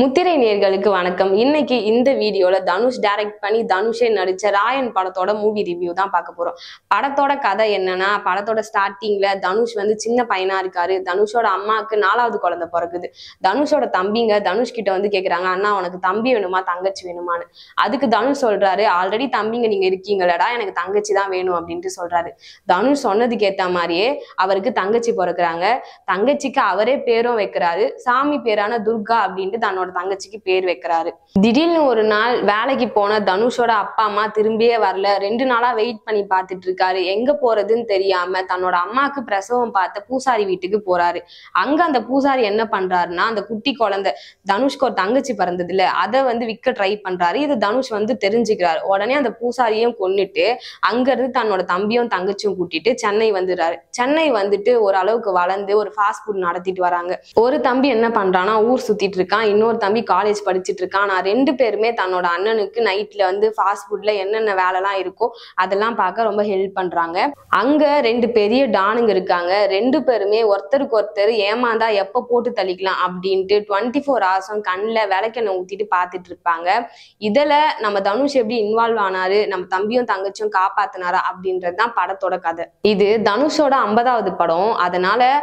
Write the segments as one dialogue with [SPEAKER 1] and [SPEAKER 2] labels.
[SPEAKER 1] முத்திரை நேர்களுக்கு வணக்கம். இன்னைக்கு இந்த வீடியோல தனுஷ் டைரக்ட் பண்ணி தனுஷே நடிச்ச ராயன் படத்தோட மூவி ரிவ்யூ தான் பார்க்க போறோம். படத்தோட கதை என்னன்னா, படத்தோட ஸ்டார்டிங்ல தனுஷ் சின்ன பையனா இருக்காரு. தனுஷோட அம்மாவுக்கு 4வது குழந்தை பிறக்குது. தனுஷோட தம்பிங்க தனுஷ் கிட்ட கேக்குறாங்க, அண்ணா உனக்கு தம்பி வேணுமா தங்கச்சி வேணுமான்னு. அதுக்கு தனுஷ் சொல்றாரு, ஆல்ரெடி தம்பிங்க நீங்க இருக்கீங்களடா, எனக்கு தங்கச்சி தான் வேணும் அப்படின்ட்டு சொல்றாரு. தனுஷ் சொன்னதுக்கு ஏத்த மாதிரியே அவருக்கு தங்கச்சி பிறக்குறாங்க. தங்கச்சிக்கு அவரே பேரும் வைக்கிறாரு. சாமி பேரான துர்கா அப்படின்ட்டு தன்னோட தங்கச்சிக்கு பேர் வைக்கிறாரு. திடீர்னு ஒரு நாள் வேலைக்கு போன தனுஷோட அப்பா அம்மா திரும்பியே வரல. 2 நாளா வெயிட் பண்ணி பார்த்துட்டு இருக்காரு. எங்க போறதுன்னு தெரியாம தன்னோட அம்மாக்கு பிரசவம் பார்த்த பூசாரி வீட்டுக்கு போறாரு. அங்க அந்த பூசாரி என்ன பண்றாருன்னா, அந்த குட்டி குழந்தை தனுஷ்க்கு ஒரு தங்கச்சி பிறந்தது இல்ல, அதை விற்க ட்ரை பண்றாரு. இது தனுஷ் தெரிஞ்சுக்கிறாரு. உடனே அந்த பூசாரியும் கொன்னுட்டு அங்க இருந்து தன்னோட தம்பியும் தங்கச்சியும் கூட்டிட்டு சென்னை வந்துடுறாரு. சென்னை வந்துட்டு ஓரளவுக்கு வளர்ந்து ஒரு ஃபாஸ்ட் ஃபுட் நடத்திட்டு வராங்க. ஒரு தம்பி என்ன பண்றான்னா, ஊர் சுத்திட்டு இருக்கான். இன்னொரு தம்பி காலேஜ் படிச்சுட்டு இருக்கான். நான் 2 பேருமே தன்னோட அண்ணனுக்கு நைட்ல ஃபாஸ்ட் ஃபுட்ல என்னென்ன வேலைலாம் இருக்கோ அதெல்லாம் பார்க்க ரொம்ப ஹெல்ப் பண்றாங்க. அங்க 2 பெரிய டானுங்க இருக்காங்க. 2 பேருமே ஒருத்தருக்கு ஒருத்தர் ஏமாந்தா எப்ப போட்டு தள்ளிக்கலாம் அப்படின்ட்டு 24 ஹவர்ஸும் கண்ணில் விளக்கெண்ணெய் ஊத்திட்டு பார்த்துட்டு இருப்பாங்க. இதுல நம்ம தனுஷ் எப்படி இன்வால்வ் ஆனாரு, நம்ம தம்பியும் தங்கச்சியும் காப்பாத்தினாரா அப்படின்றதுதான் படத்தோட கதை. இது தனுஷோட 50வது படம். அதனால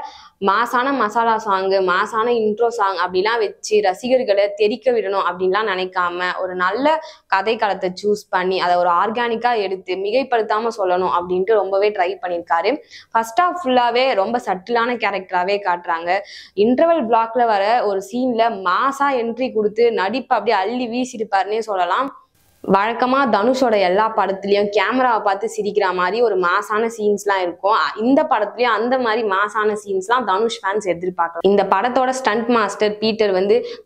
[SPEAKER 1] மாசான மசாலா சாங், மாசான இன்ட்ரோ சாங் அப்படிலாம் வச்சு ரசிகர்களை தெறிக்க விடணும் அப்படின்லாம் நினைக்காம ஒரு நல்ல கதை களத்தை சூஸ் பண்ணி அதை ஒரு ஆர்கானிக்கா எடுத்து மிகைப்படுத்தாம சொல்லணும் அப்படின்ட்டு ரொம்பவே ட்ரை பண்ணியிருக்காரு. ஃபர்ஸ்ட் ஹாஃப் ஃபுல்லாவே ரொம்ப சட்டிலான கேரக்டராகவே காட்டுறாங்க. இன்டர்வல் பிளாக்ல வர ஒரு சீன்ல மாசா என்ட்ரி கொடுத்து நடிப்பு அப்படியே அள்ளி வீசிருப்பாருன்னே சொல்லலாம். வழக்கமா தனுஷோட எல்லா படத்துலயும் கேமராவை பார்த்து சிரிக்கிற மாதிரி ஒரு மாசான சீன்ஸ்லாம் இருக்கும். இந்த படத்துலயும் அந்த மாதிரி மாசான சீன்ஸ்லாம் தனுஷ் ஃபேன்ஸ் எதிர்பார்க்கலாம். இந்த படத்தோட ஸ்டண்ட் மாஸ்டர் பீட்டர்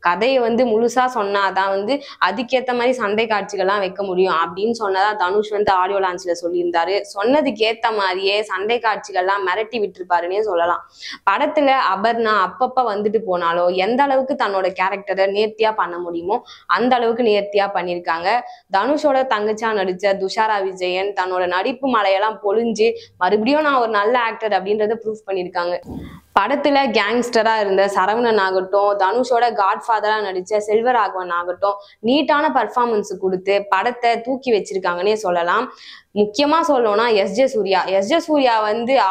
[SPEAKER 1] கதையை முழுசா சொன்னாதான் அதுக்கேற்ற மாதிரி சண்டை காட்சிகள்லாம் வைக்க முடியும் அப்படின்னு சொன்னதா தனுஷ் ஆடியோ லான்ச்ல சொல்லியிருந்தாரு. சொன்னதுக்கு ஏத்த மாதிரியே சண்டை காட்சிகள்லாம் மிரட்டி விட்டுருப்பாருன்னே சொல்லலாம். படத்துல அபர்ணா அப்பப்ப போனாலோ எந்த அளவுக்கு தன்னோட கேரக்டரை நேர்த்தியா பண்ண முடியுமோ அந்த அளவுக்கு நேர்த்தியா பண்ணியிருக்காங்க. தனுஷோட தங்கச்சா நடிச்ச துஷாரா விஜயன் தன்னோட நடிப்பு மலையெல்லாம் பொழிஞ்சு மறுபடியும் நான் ஒரு நல்ல ஆக்டர் அப்படின்றத ப்ரூவ் பண்ணியிருக்காங்க. படத்துல கேங்ஸ்டரா இருந்த சரவணன் ஆகட்டும், தனுஷோட காட்ஃபாதரா நடிச்ச செல்வராகவன் ஆகட்டும், நீட்டான பர்ஃபார்மன்ஸ் கொடுத்து படத்தை தூக்கி வச்சிருக்காங்கன்னே சொல்லலாம். முக்கியமா சொல்லணும்னா எஸ்ஜே சூர்யா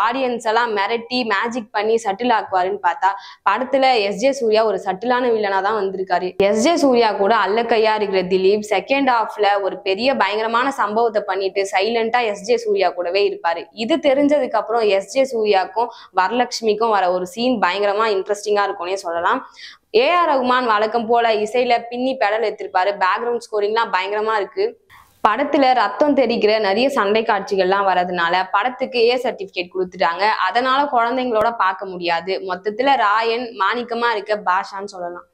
[SPEAKER 1] ஆடியன்ஸ் எல்லாம் மிரட்டி மேஜிக் பண்ணி சட்டில் ஆக்குவாருன்னு பார்த்தா படத்துல எஸ்ஜே சூர்யா ஒரு சட்டிலான வில்லனா தான் வந்திருக்காரு. எஸ்ஜே சூர்யா கூட அல்லக்கையா இருக்கிற திலீப் செகண்ட் ஹாஃப்ல ஒரு பெரிய பயங்கரமான சம்பவத்தை பண்ணிட்டு சைலண்டா எஸ்ஜே சூர்யா கூடவே இருப்பாரு. இது தெரிஞ்சதுக்கு அப்புறம் எஸ்ஜே சூர்யாக்கும் வரலட்சுமிக்கும் வர ஒரு சீன் பயங்கரமா இன்ட்ரெஸ்டிங்கா இருக்கும்னே சொல்லலாம். ஏஆர் ரகுமான் வழக்கம் போல இசையில பின்னி பெடல் எடுத்திருப்பாரு. பேக்ரவுண்ட் ஸ்கோரிங்லாம் பயங்கரமா இருக்கு. படத்துல ரத்தம் தெரிக்கிற நிறைய சண்டை காட்சிகள்லாம் வரதுனால படத்துக்கு ஏ சர்டிபிகேட் கொடுத்துட்டாங்க. அதனால குழந்தைங்களோட பார்க்க முடியாது. மொத்தத்துல ராயன் மாணிக்கமா இருக்க பாஷான்னு சொல்லலாம்.